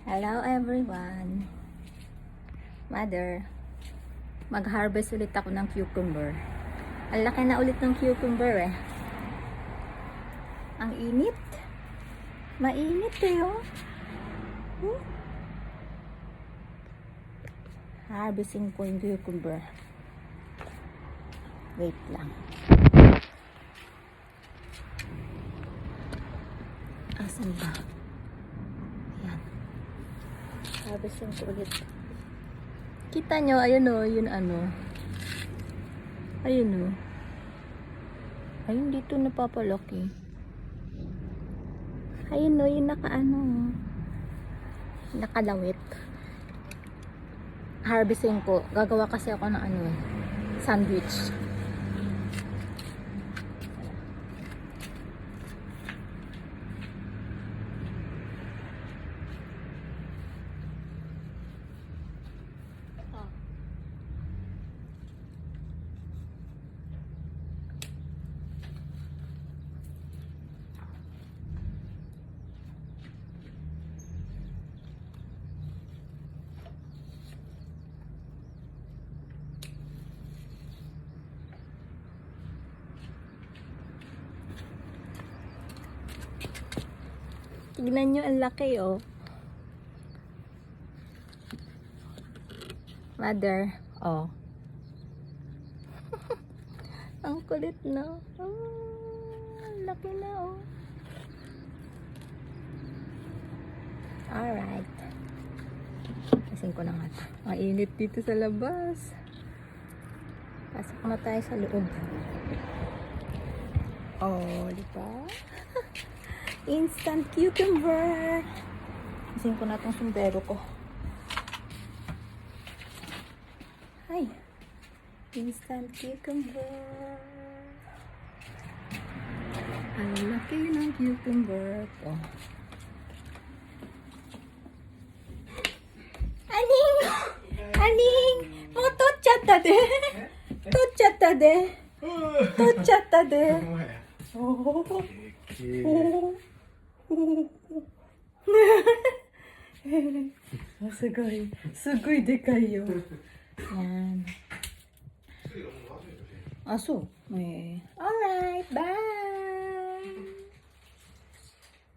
Hello everyone. Mother, mag-harvest ulit ako ng cucumber. Ang laki na ulit ng cucumber eh. Ang init. Mainit eh oh. Harvesting ko yung cucumber. Wait lang. Asan ba? Ayan. Harvesting ko ulit. Kita nyo, ayun o, yun ano. Ayun o. Ayun dito napapalaki. Ayun o, yung nakaano. Nakalawit. Harvesting ko. Gagawa kasi ako ng ano eh. Sandwich. Tignan nyo, ang laki oh. Mother, oh. Ang kulit na. Oh, ang laki na oh. Alright. Kasing ko na nga ito. Mainit dito sa labas. Pasok na tayo sa loob. Oh, diba? Instant cucumber. Kasing ko na itong sombrero ko. Ay. Instant cucumber. Ang laki ng cucumber ko. Aning! Aning! Mo tochatta de! Tochatta de! Tochatta de! Oh! Oh! Oh, sugoi. Sugoi dekai yo. Yan. Aso. Alright, bye!